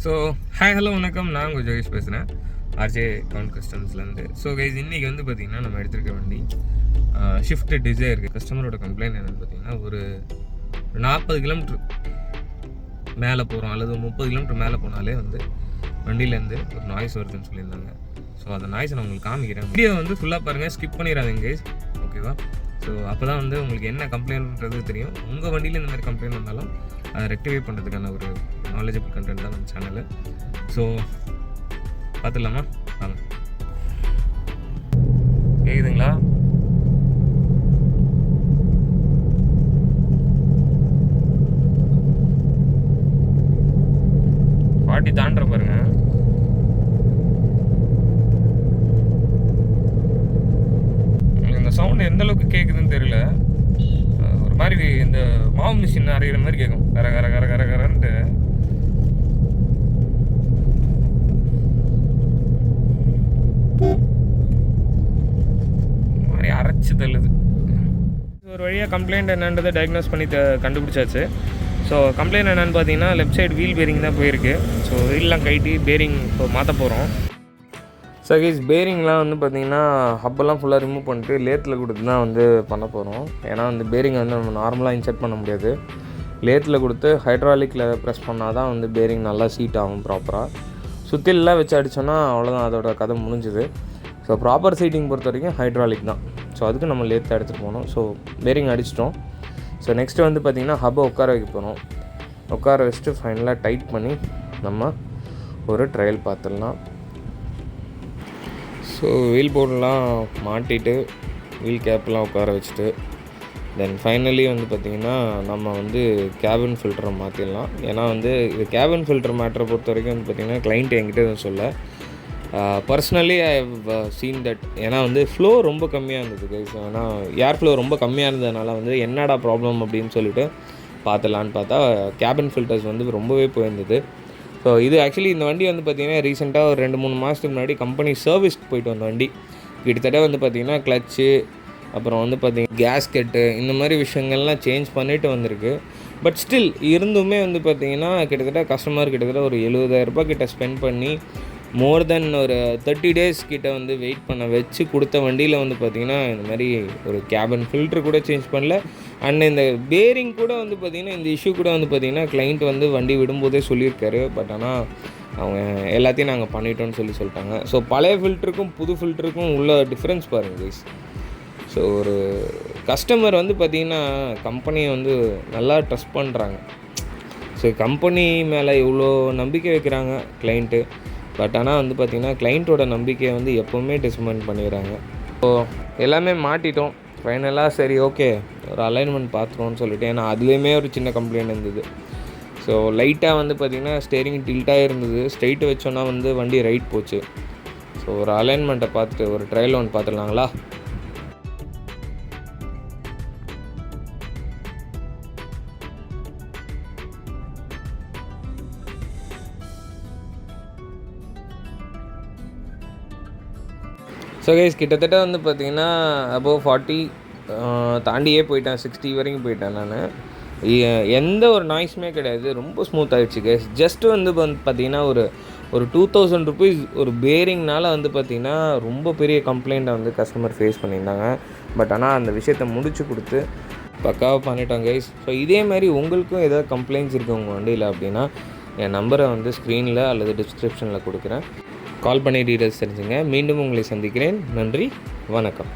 So hi hello வணக்கம், நான் உங்கள் ஜோகேஷ் பேசுகிறேன் ஆர்ஜே கவுண்ட் கஸ்டம்ஸ்லேருந்து. ஸோ கைஸ், இன்றைக்கி வந்து பார்த்திங்கன்னா நம்ம எடுத்துருக்க வண்டி ஷிஃப்ட் டிசைர் இருக்குது. கஸ்டமரோட கம்ப்ளைண்ட் என்னென்னு பார்த்தீங்கன்னா, ஒரு 40 கிலோமீட்டர் மேலே போகிறோம் அல்லது 30 கிலோமீட்டர் மேலே போனாலே வந்து வண்டியிலேருந்து ஒரு நாய்ஸ் வருதுன்னு சொல்லியிருந்தாங்க. ஸோ அந்த நாய்ஸை நான் உங்களுக்கு காமிக்கிறேன். வீடியோ வந்து ஃபுல்லாக பாருங்கள், ஸ்கிப் பண்ணிடாதீங்க கைஸ், ஓகேவா? ஸோ அப்போ தான் வந்து உங்களுக்கு என்ன கம்ப்ளைண்ட்ன்றது தெரியும். உங்கள் வண்டியில் இந்த மாதிரி கம்ப்ளைண்ட் வந்தாலும் அதை ரெக்டிஃபை பண்ணுறதுக்கான ஒரு நாலேஜபிள் கண்டென்ட் தான் நம்ம சேனலு. ஸோ பார்த்துடலாமா? வாங்க. கேட்குதுங்களா? பாட்டி தாண்டுற பாருங்க. இந்த சவுண்டு எந்த அளவுக்கு கேட்குதுன்னு தெரியல. ஒரு மாதிரி இந்த மாவு மிஷின் அரைகிற மாதிரி கேட்கும், கர கர கர கர கரன்ட்டு. மாதிரி அரைச்சி தள்ளுது. ஒரு வழியாக கம்ப்ளைண்ட் என்னன்றதை டயக்னோஸ் பண்ணி கண்டுபிடிச்சாச்சு. ஸோ கம்ப்ளைண்ட் என்னென்னு பார்த்தீங்கன்னா, லெஃப்ட் சைடு வீல் பேரிங் தான் போயிருக்கு. ஸோ வீல்லாம் கைட்டி பேரிங் இப்போ மாற்ற போகிறோம். ஸோ கைஸ், பேரிங்லாம் வந்து பார்த்திங்கன்னா ஹப்பெல்லாம் ஃபுல்லாக ரிமூவ் பண்ணிட்டு லேத்தில் கொடுத்து தான் வந்து பண்ண போகிறோம். ஏன்னா வந்து பேரிங்கை வந்து நம்ம நார்மலாக இன்செர்ட் பண்ண முடியாது. லேத்தில் கொடுத்து ஹைட்ராலிக்கில் ப்ரெஸ் பண்ணால் தான் வந்து பேரிங் நல்லா சீட் ஆகும் ப்ராப்பராக. சுற்றிலாம் வச்சு அடித்தோன்னா அவ்வளோதான், அதோட கதை முடிஞ்சுது. ஸோ ப்ராப்பர் சீட்டிங் பொறுத்த வரைக்கும் ஹைட்ராலிக் தான். ஸோ அதுக்கு நம்ம லேத்தில் எடுத்துகிட்டு போகணும். ஸோ பேரிங் அடிச்சிட்டோம். ஸோ நெக்ஸ்ட்டு வந்து பார்த்திங்கன்னா ஹப்பை உட்கார வைக்க போகிறோம். உட்கார வச்சுட்டு ஃபைனலாக டைட் பண்ணி நம்ம ஒரு ட்ரையல் பார்த்துடலாம். ஸோ வீல் போர்டெலாம் மாட்டிட்டு வீல் கேப்லாம் உட்கார வச்சுட்டு தென் ஃபைனலி வந்து பார்த்திங்கன்னா நம்ம வந்து கேபின் ஃபில்டரை மாற்றிடலாம். ஏன்னா வந்து இது கேபின் ஃபில்டர் மேட்டரை பொறுத்த வரைக்கும் வந்து பார்த்திங்கன்னா கிளைண்ட் என்கிட்ட எதுவும் சொல்ல, personally I have seen that. ஏன்னா வந்து ஃப்ளோ ரொம்ப கம்மியாக இருந்தது கைஸ். ஏன்னா ஏர் ஃப்ளோ ரொம்ப கம்மியாக இருந்ததுனால வந்து என்னடா ப்ராப்ளம் அப்படின்னு சொல்லிட்டு பார்த்துலான்னு பார்த்தா கேபின் ஃபில்டர்ஸ் வந்து ரொம்பவே போயிருந்தது. ஸோ இது ஆக்சுவலி இந்த வண்டி வந்து பார்த்திங்கன்னா ரீசெண்டாக ஒரு 2-3 மாதத்துக்கு முன்னாடி கம்பெனி சர்வீஸ்க்கு போயிட்டு வந்த வண்டி. கிட்டத்தட்ட வந்து பார்த்திங்கன்னா கிளச்சு, அப்புறம் வந்து பார்த்திங்கன்னா கேஸ்கெட்டு, இந்த மாதிரி விஷயங்கள்லாம் சேஞ்ச் பண்ணிவிட்டு வந்திருக்கு. பட் ஸ்டில் இருந்துமே வந்து பார்த்திங்கன்னா கிட்டத்தட்ட கஸ்டமர் கிட்டத்தட்ட ஒரு 70,000 கிட்ட ஸ்பெண்ட் பண்ணி மோர் தென் ஒரு 30 டேஸ் கிட்ட வந்து வெயிட் பண்ண வச்சு கொடுத்த வண்டியில் வந்து பார்த்திங்கன்னா இந்த மாதிரி ஒரு கேபின் ஃபில்ட்ரு கூட சேஞ்ச் பண்ணல. அண்ட் இந்த பேரிங் கூட வந்து பார்த்திங்கன்னா இந்த இஷ்யூ கூட வந்து பார்த்திங்கன்னா கிளைண்ட் வந்து வண்டி விடும்போதே சொல்லியிருக்காரு. பட் ஆனால் அவங்க எல்லாத்தையும் நாங்கள் பண்ணிட்டோன்னு சொல்லிட்டாங்க. ஸோ பழைய ஃபில்டருக்கும் புது ஃபில்டருக்கும் உள்ள டிஃப்ரென்ஸ் பாருங்கள் கைஸ். ஸோ ஒரு கஸ்டமர் வந்து பார்த்திங்கன்னா கம்பெனியை வந்து நல்லா ட்ரஸ்ட் பண்ணுறாங்க. ஸோ கம்பெனி மேலே இவ்வளோ நம்பிக்கை வைக்கிறாங்க கிளைண்ட்டு. பட் ஆனால் வந்து பார்த்திங்கன்னா கிளைண்ட்டோட நம்பிக்கையை வந்து எப்போவுமே டிசப்பாயின்ட் பண்ணிடுறாங்க. ஸோ எல்லாமே மாட்டிட்டோம் ஃபைனலாக. சரி, ஓகே, ஒரு அலைன்மெண்ட் பார்த்துருவோன்னு சொல்லிட்டு. ஏன்னா அதுலேயுமே ஒரு சின்ன கம்ப்ளைண்ட் இருந்தது. ஸோ லைட்டாக வந்து பார்த்திங்கன்னா ஸ்டேரிங் டில்ட்டாக இருந்தது. ஸ்ட்ரைட்டு வச்சோன்னா வந்து வண்டி ரைட் போச்சு. ஸோ ஒரு அலைன்மெண்ட்டை பார்த்துட்டு ஒரு ட்ரையல் ஒன்று பார்த்துடலாங்களா? ஸோ கைஸ், கிட்டத்தட்ட வந்து பார்த்திங்கன்னா அபோவ் 40 தாண்டியே போயிட்டேன், 60 வரைக்கும் போயிட்டேன் நான். எந்த ஒரு நாய்ஸுமே கிடையாது, ரொம்ப ஸ்மூத் ஆகிடுச்சு கைஸ். ஜஸ்ட்டு வந்து பார்த்திங்கன்னா ஒரு 2000 ருபீஸ் ஒரு பேரிங்னால் வந்து பார்த்திங்கன்னா ரொம்ப பெரிய கம்ப்ளைண்ட்டை வந்து கஸ்டமர் ஃபேஸ் பண்ணியிருந்தாங்க. பட் ஆனால் அந்த விஷயத்தை முடிச்சு கொடுத்து பக்காவாக பண்ணிட்டோம் கைஸ். ஸோ இதேமாதிரி உங்களுக்கும் ஏதாவது கம்ப்ளைண்ட்ஸ் இருக்குது உங்கள் வண்டியில் அப்படின்னா என் நம்பரை வந்து ஸ்க்ரீனில் அல்லது டிஸ்கிரிப்ஷனில் கொடுக்குறேன். கால் பண்ணி டீட்டெயில்ஸ் தெரிஞ்சுங்க. மீண்டும் உங்களை சந்திக்கிறேன். நன்றி, வணக்கம்.